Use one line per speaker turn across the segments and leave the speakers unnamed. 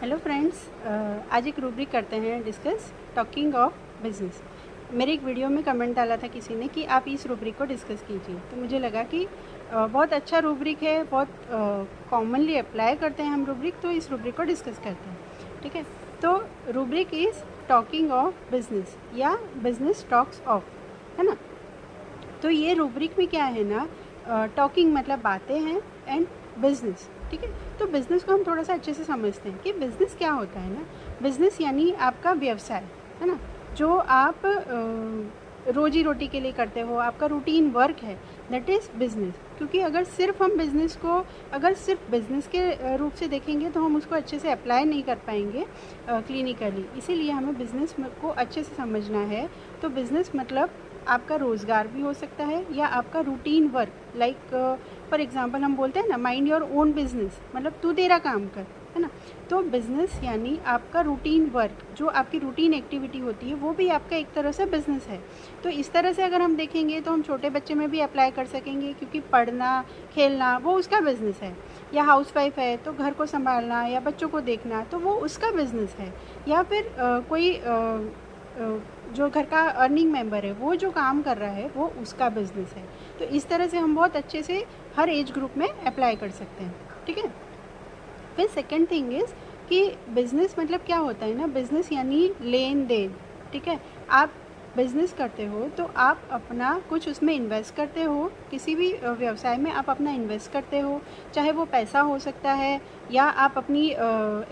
Hello friends, आज एक rubric करते हैं डिस्कस टॉकिंग ऑफ बिजनेस। मेरे एक वीडियो में कमेंट डाला था किसी ने कि आप इस रूब्रिक को डिस्कस कीजिए, तो मुझे लगा कि बहुत अच्छा रूब्रिक है, बहुत कॉमनली अप्लाई करते हैं हम रूब्रिक, तो इस रूब्रिक को डिस्कस करते हैं। ठीक है, तो rubric is talking of business या बिजनेस टॉक्स ऑफ, है ना। तो ये रूब्रिक में क्या है ना, टॉकिंग मतलब बातें हैं एंड बिजनेस। ठीक है, तो बिज़नेस को हम थोड़ा सा अच्छे से समझते हैं कि बिज़नेस क्या होता है ना। बिज़नेस यानी आपका व्यवसाय, है ना, जो आप रोजी रोटी के लिए करते हो, आपका रूटीन वर्क है, दैट इज़ बिज़नेस। क्योंकि अगर सिर्फ हम बिज़नेस को सिर्फ बिज़नेस के रूप से देखेंगे तो हम उसको अच्छे से अप्लाई नहीं कर पाएंगे क्लिनिकली। इसीलिए हमें बिज़नेस को अच्छे से समझना है। तो बिज़नेस मतलब आपका रोज़गार भी हो सकता है या आपका routine work, like for example हम बोलते हैं ना, माइंड योर ओन बिजनेस, मतलब तू तेरा काम कर, है ना। तो बिज़नेस यानी आपका रूटीन वर्क, जो आपकी रूटीन एक्टिविटी होती है, वो भी आपका एक तरह से बिज़नेस है। तो इस तरह से अगर हम देखेंगे तो हम छोटे बच्चे में भी अप्लाई कर सकेंगे, क्योंकि पढ़ना खेलना वो उसका बिज़नेस है। या हाउसवाइफ है तो घर को संभालना या बच्चों को देखना, तो वो उसका बिज़नेस है। या फिर कोई जो घर का अर्निंग मेंबर है, वो जो काम कर रहा है, वो उसका बिज़नेस है। तो इस तरह से हम बहुत अच्छे से हर एज ग्रुप में अप्लाई कर सकते हैं। ठीक है, फिर सेकंड थिंग इज़ कि बिज़नेस मतलब क्या होता है ना, बिज़नेस यानी लेन देन। ठीक है, आप बिज़नेस करते हो तो आप अपना कुछ उसमें इन्वेस्ट करते हो, किसी भी व्यवसाय में आप अपना इन्वेस्ट करते हो, चाहे वो पैसा हो सकता है या आप अपनी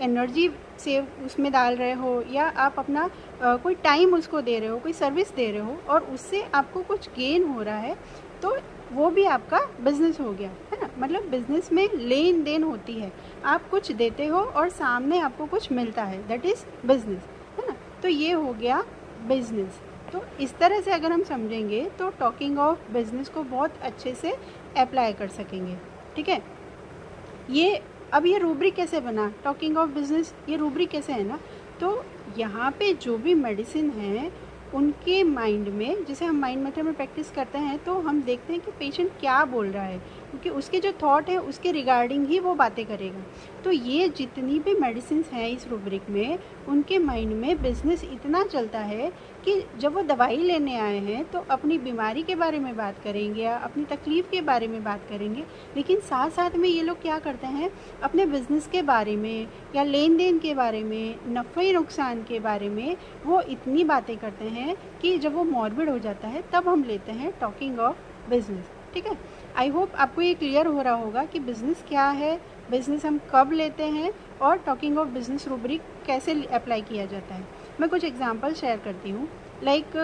एनर्जी से उसमें डाल रहे हो, या आप अपना कोई टाइम उसको दे रहे हो, कोई सर्विस दे रहे हो और उससे आपको कुछ गेन हो रहा है, तो वो भी आपका बिज़नेस हो गया, है ना। मतलब बिज़नेस में लेन देन होती है, आप कुछ देते हो और सामने आपको कुछ मिलता है, दैट इज़ बिज़नेस, है ना। तो ये हो गया बिज़नेस। तो इस तरह से अगर हम समझेंगे तो टॉकिंग ऑफ बिज़नेस को बहुत अच्छे से अप्लाई कर सकेंगे। ठीक है, ये रूब्रिक कैसे बना, टॉकिंग ऑफ बिज़नेस, ये रूब्रिक कैसे है ना। तो यहाँ पे जो भी मेडिसिन है उनके माइंड में, जैसे हम माइंड मैटर में प्रैक्टिस करते हैं तो हम देखते हैं कि पेशेंट क्या बोल रहा है, क्योंकि उसके जो थॉट है उसके रिगार्डिंग ही वो बातें करेगा। तो ये जितनी भी मेडिसिन हैं इस रूब्रिक में, उनके माइंड में बिज़नेस इतना चलता है कि जब वो दवाई लेने आए हैं तो अपनी बीमारी के बारे में बात करेंगे या अपनी तकलीफ़ के बारे में बात करेंगे, लेकिन साथ साथ में ये लोग क्या करते हैं, अपने बिज़नेस के बारे में या लेन देन के बारे में, नफ़े नुकसान के बारे में वो इतनी बातें करते हैं कि जब वो मॉर्बिड हो जाता है तब हम लेते हैं टॉकिंग ऑफ बिज़नेस। ठीक है, आई होप आपको ये क्लियर हो रहा होगा कि बिज़नेस क्या है, बिज़नेस हम कब लेते हैं और टॉकिंग ऑफ बिज़नेस रूब्रिक कैसे अप्लाई किया जाता है। मैं कुछ एग्जांपल शेयर करती हूँ। लाइक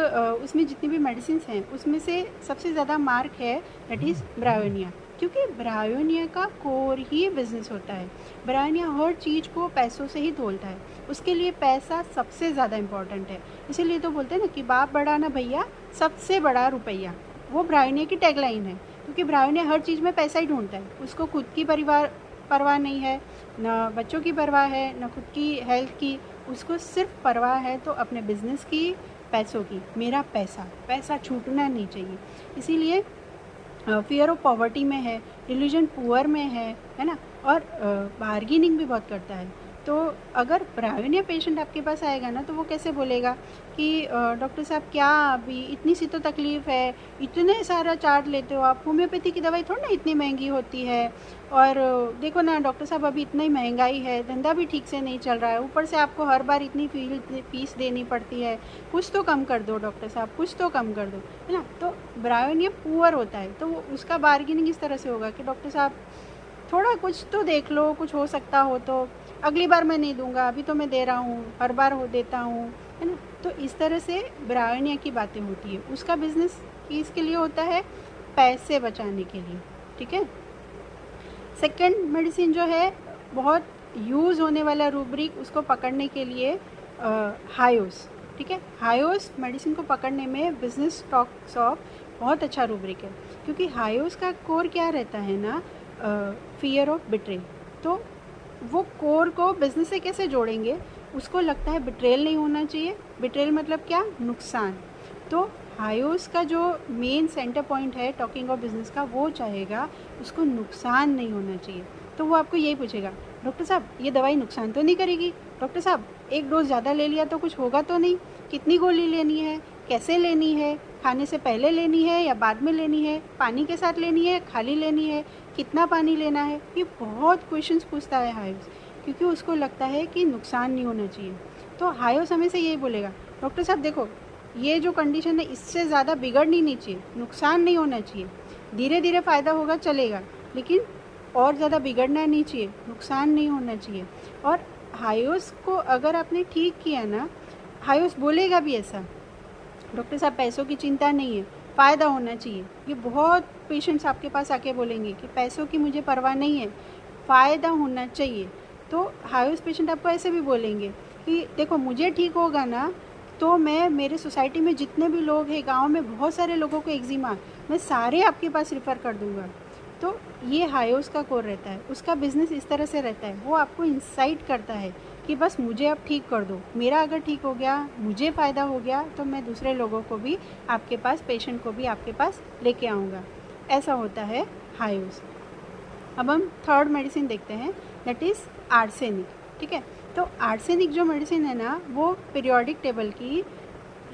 उसमें जितनी भी मेडिसिन हैं उसमें से सबसे ज़्यादा मार्क है दैट इज़ ब्रायोनिया, क्योंकि ब्रायोनिया का कोर ही बिज़नेस होता है। ब्रायोनिया हर चीज़ को पैसों से ही तोलता है, उसके लिए पैसा सबसे ज़्यादा इम्पॉर्टेंट है। इसीलिए तो बोलते हैं ना कि बाप बड़ा ना भैया, सबसे बड़ा रुपया, वो ब्रायोनिया की टैगलाइन है। क्योंकि ब्रायोनिया हर चीज़ में पैसा ही ढूंढता है, उसको खुद की परवाह नहीं है, ना बच्चों की परवाह है, ना खुद की हेल्थ की, उसको सिर्फ परवाह है तो अपने बिज़नेस की, पैसों की। मेरा पैसा छूटना नहीं चाहिए। इसीलिए फियर ऑफ पॉवर्टी में है, रिलीजन पुअर में है ना, और बार्गेनिंग भी बहुत करता है। तो अगर ब्रायोनिया पेशेंट आपके पास आएगा ना तो वो कैसे बोलेगा कि डॉक्टर साहब क्या अभी इतनी सी तो तकलीफ़ है, इतने सारा चार्ज लेते हो आप, होम्योपैथी की दवाई थोड़ी ना इतनी महंगी होती है, और देखो ना डॉक्टर साहब अभी इतना ही महंगाई है, धंधा भी ठीक से नहीं चल रहा है, ऊपर से आपको हर बार इतनी फीस देनी पड़ती है, कुछ तो कम कर दो डॉक्टर साहब, कुछ तो कम कर दो, है ना। तो ब्रायोनिया पुअर होता है तो उसका बार्गेनिंग इस तरह से होगा कि डॉक्टर साहब थोड़ा कुछ तो देख लो, कुछ हो सकता हो तो, अगली बार मैं नहीं दूंगा, अभी तो मैं दे रहा हूँ, हर बार हो देता हूँ, है ना। तो इस तरह से ब्रायोनिया की बातें होती है। उसका बिज़नेस किसके लिए होता है, पैसे बचाने के लिए। ठीक है, सेकंड मेडिसिन जो है बहुत यूज़ होने वाला रूब्रिक, उसको पकड़ने के लिए हायोस। ठीक है, हायोस मेडिसिन को पकड़ने में बिजनेस टॉक्स ऑफ बहुत अच्छा रूब्रिक है, क्योंकि हायोस का कोर क्या रहता है ना, फियर ऑफ बिट्रे। तो वो कोर को बिजनेस से कैसे जोड़ेंगे, उसको लगता है बिट्रेल नहीं होना चाहिए। बिट्रेल मतलब क्या, नुकसान। तो हायोस का जो मेन सेंटर पॉइंट है टॉकिंग ऑफ बिजनेस का, वो चाहेगा उसको नुकसान नहीं होना चाहिए। तो वो आपको यही पूछेगा डॉक्टर साहब ये दवाई नुकसान तो नहीं करेगी? डॉक्टर साहब एक डोज ज़्यादा ले लिया तो कुछ होगा तो नहीं? कितनी गोली लेनी है, कैसे लेनी है, खाने से पहले लेनी है या बाद में लेनी है, पानी के साथ लेनी है, खाली लेनी है, कितना पानी लेना है? ये बहुत क्वेश्चंस पूछता है हायोस, क्योंकि उसको लगता है कि नुकसान नहीं होना चाहिए। तो हायोस हमें से यही बोलेगा, डॉक्टर साहब देखो ये जो कंडीशन है इससे ज़्यादा बिगड़नी नहीं चाहिए, नुकसान नहीं होना चाहिए, धीरे धीरे फ़ायदा होगा चलेगा, लेकिन और ज़्यादा बिगड़ना नहीं चाहिए, नुकसान नहीं होना चाहिए। और हायोस को अगर आपने ठीक किया ना, हायोस बोलेगा भी ऐसा, डॉक्टर साहब पैसों की चिंता नहीं है, फ़ायदा होना चाहिए। ये बहुत पेशेंट्स आपके पास आके बोलेंगे कि पैसों की मुझे परवाह नहीं है, फ़ायदा होना चाहिए। तो हायोस पेशेंट आपको ऐसे भी बोलेंगे कि देखो मुझे ठीक होगा ना तो मैं मेरे सोसाइटी में जितने भी लोग हैं, गांव में बहुत सारे लोगों को एक्जिमा, मैं सारे आपके पास रिफ़र कर दूंगा। तो ये हायोस का कोर रहता है, उसका बिजनेस इस तरह से रहता है, वो आपको इंसाइट करता है कि बस मुझे अब ठीक कर दो, मेरा अगर ठीक हो गया, मुझे फ़ायदा हो गया तो मैं दूसरे लोगों को भी आपके पास, पेशेंट को भी आपके पास लेके आऊँगा। ऐसा होता है हायोस। अब हम थर्ड मेडिसिन देखते हैं, दैट इज़ आर्सेनिक। ठीक है, तो आर्सेनिक जो मेडिसिन है ना वो पीरियोडिक टेबल की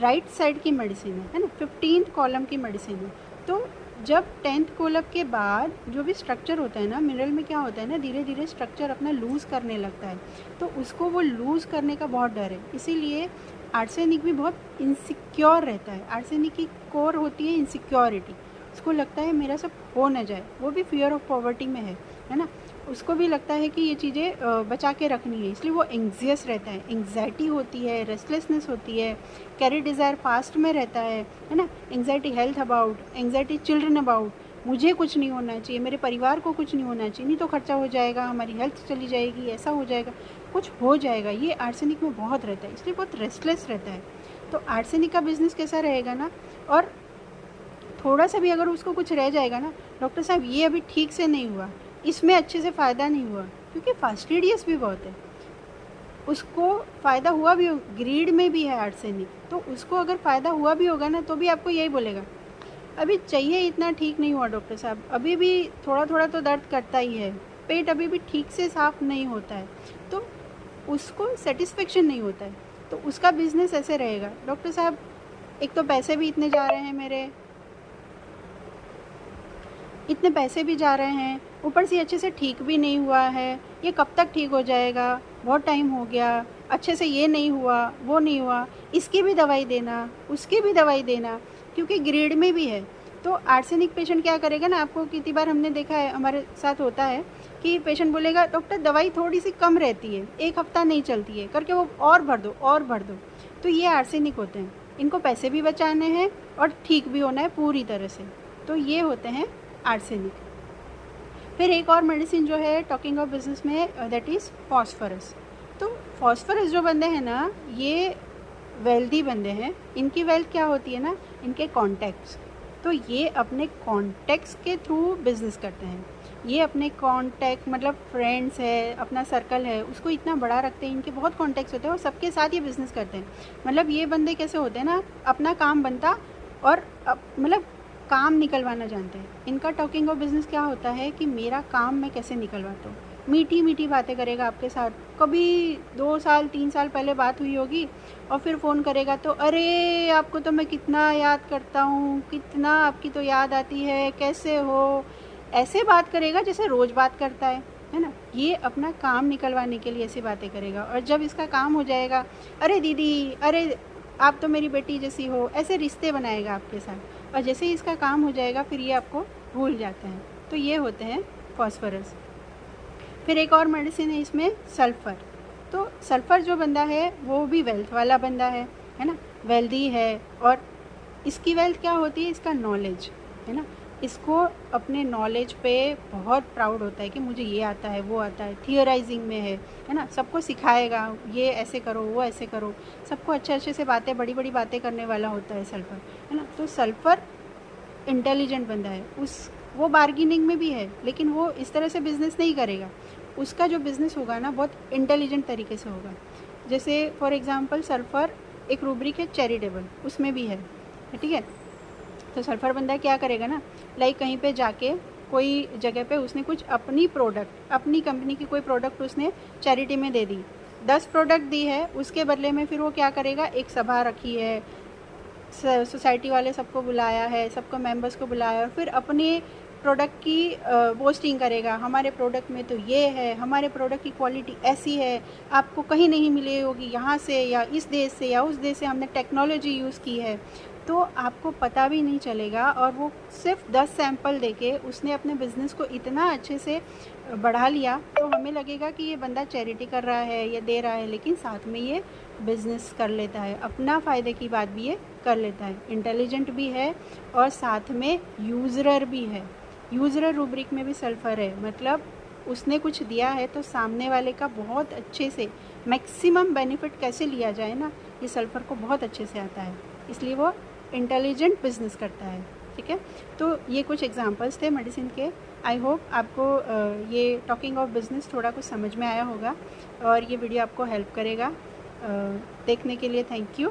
राइट साइड की मेडिसिन है ना, 15th कॉलम की मेडिसिन है। तो जब 10th कॉलम के बाद जो भी स्ट्रक्चर होता है ना, मिनरल में क्या होता है ना, धीरे धीरे स्ट्रक्चर अपना लूज़ करने लगता है, तो उसको वो लूज़ करने का बहुत डर है, इसीलिए आर्सेनिक भी बहुत इनसिक्योर रहता है। आर्सेनिक की कोर होती है इनसिक्योरिटी, उसको लगता है मेरा सब हो ना जाए, वो भी फियर ऑफ पॉवर्टी में है ना, उसको भी लगता है कि ये चीज़ें बचा के रखनी है, इसलिए वो एंग्जियस रहता है, एंग्जाइटी होती है, रेस्टलेसनेस होती है, कैरी डिज़ायर फास्ट में रहता है ना, anxiety health about, anxiety children about, मुझे कुछ नहीं होना चाहिए, मेरे परिवार को कुछ नहीं होना चाहिए, नहीं तो खर्चा हो जाएगा, हमारी हेल्थ चली जाएगी, ऐसा हो जाएगा, कुछ हो जाएगा, ये आर्सेनिक में बहुत रहता है, इसलिए बहुत रेस्टलेस रहता है। तो आर्सेनिक का बिजनेस कैसा रहेगा ना, और थोड़ा सा भी अगर उसको कुछ रह जाएगा ना, डॉक्टर साहब ये अभी ठीक से नहीं हुआ, इसमें अच्छे से फ़ायदा नहीं हुआ, क्योंकि फास्टिडियस भी बहुत है, उसको फ़ायदा हुआ भी, ग्रीड में भी है आर्सेनिक, तो उसको अगर फ़ायदा हुआ भी होगा ना तो भी आपको यही बोलेगा अभी चाहिए इतना ठीक नहीं हुआ डॉक्टर साहब, अभी भी थोड़ा थोड़ा तो दर्द करता ही है, पेट अभी भी ठीक से साफ़ नहीं होता है, तो उसको सेटिस्फेक्शन नहीं होता है, तो उसका बिजनेस ऐसे रहेगा, डॉक्टर साहब एक तो पैसे भी इतने जा रहे हैं मेरे, इतने पैसे भी जा रहे हैं, ऊपर से अच्छे से ठीक भी नहीं हुआ है, ये कब तक ठीक हो जाएगा, बहुत टाइम हो गया, अच्छे से ये नहीं हुआ, वो नहीं हुआ, इसकी भी दवाई देना, उसकी भी दवाई देना, क्योंकि ग्रेड में भी है। तो आर्सेनिक पेशेंट क्या करेगा ना, आपको कितनी बार हमने देखा है, हमारे साथ होता है कि पेशेंट बोलेगा डॉक्टर दवाई थोड़ी सी कम रहती है, एक हफ्ता नहीं चलती है, करके वो और भर दो और भर दो। तो ये आर्सेनिक होते हैं, इनको पैसे भी बचाने हैं और ठीक भी होना है पूरी तरह से, तो ये होते हैं आर्सेनिक। फिर एक और मेडिसिन जो है टॉकिंग ऑफ बिजनेस में, दैट इज़ फॉस्फोरस। तो फॉस्फोरस जो बंदे हैं ना, ये वेल्दी बंदे हैं, इनकी वेल्थ क्या होती है ना, इनके कॉन्टैक्ट्स, तो ये अपने कॉन्टैक्ट्स के थ्रू बिजनेस करते हैं, ये अपने कॉन्टैक्ट मतलब फ्रेंड्स है, अपना सर्कल है, उसको इतना बड़ा रखते हैं, इनके बहुत कॉन्टैक्ट्स होते हैं और सबके साथ ये बिज़नेस करते हैं। मतलब ये बंदे कैसे होते हैं ना, अपना काम बनता और मतलब काम निकलवाना जानते हैं। इनका टॉकिंग ऑफ बिजनेस क्या होता है कि मेरा काम मैं कैसे निकलवाता हूँ, मीठी मीठी बातें करेगा आपके साथ, कभी 2 साल 3 साल पहले बात हुई होगी और फिर फ़ोन करेगा तो अरे आपको तो मैं कितना याद करता हूँ, कितना आपकी तो याद आती है, कैसे हो, ऐसे बात करेगा जैसे रोज़ बात करता है ना। ये अपना काम निकलवाने के लिए ऐसी बातें करेगा, और जब इसका काम हो जाएगा, अरे दीदी, अरे आप तो मेरी बेटी जैसी हो, ऐसे रिश्ते बनाएगा आपके साथ, और जैसे ही इसका काम हो जाएगा फिर ये आपको भूल जाते हैं। तो ये होते हैं फॉस्फोरस। फिर एक और मेडिसिन है इसमें, सल्फ़र। तो सल्फ़र जो बंदा है वो भी वेल्थ वाला बंदा है ना, वेल्दी है, और इसकी वेल्थ क्या होती है, इसका नॉलेज है ना, इसको अपने नॉलेज पे बहुत प्राउड होता है कि मुझे ये आता है वो आता है, थियराइजिंग में है ना, सबको सिखाएगा, ये ऐसे करो वो ऐसे करो, सबको अच्छे से बातें, बड़ी बड़ी बातें करने वाला होता है सल्फ़र, है ना। तो सल्फ़र इंटेलिजेंट बंदा है, वो बार्गेनिंग में भी है, लेकिन वो इस तरह से बिज़नेस नहीं करेगा, उसका जो बिज़नेस होगा ना बहुत इंटेलिजेंट तरीके से होगा। जैसे फॉर एग्ज़ाम्पल सल्फ़र एक रूब्रिक है चैरिटेबल, उसमें भी है, ठीक है। तो सल्फ़र बंदा क्या करेगा ना, लाइक कहीं पे जाके कोई जगह पे उसने कुछ अपनी प्रोडक्ट, अपनी कंपनी की कोई प्रोडक्ट उसने चैरिटी में दे दी, 10 प्रोडक्ट दी है, उसके बदले में फिर वो क्या करेगा, एक सभा रखी है, सोसाइटी वाले सबको बुलाया है, सबको मेंबर्स को बुलाया और फिर अपने प्रोडक्ट की बोस्टिंग करेगा, हमारे प्रोडक्ट में तो ये है, हमारे प्रोडक्ट की क्वालिटी ऐसी है, आपको कहीं नहीं मिली होगी, यहाँ से या इस देश से या उस देश से हमने टेक्नोलॉजी यूज़ की है, तो आपको पता भी नहीं चलेगा। और वो सिर्फ 10 सैंपल देके उसने अपने बिज़नेस को इतना अच्छे से बढ़ा लिया, तो हमें लगेगा कि ये बंदा चैरिटी कर रहा है या दे रहा है, लेकिन साथ में ये बिज़नेस कर लेता है, अपना फ़ायदे की बात भी ये कर लेता है, इंटेलिजेंट भी है और साथ में यूज़रर भी है। यूज़रर रूब्रिक में भी सल्फ़र है, मतलब उसने कुछ दिया है तो सामने वाले का बहुत अच्छे से मैक्सिमम बेनिफिट कैसे लिया जाए ना, ये सल्फ़र को बहुत अच्छे से आता है, इसलिए वो इंटेलिजेंट बिजनेस करता है। ठीक है, तो ये कुछ एग्जांपल्स थे मेडिसिन के। आई होप आपको ये टॉकिंग ऑफ बिज़नेस थोड़ा कुछ समझ में आया होगा और ये वीडियो आपको हेल्प करेगा। देखने के लिए थैंक यू।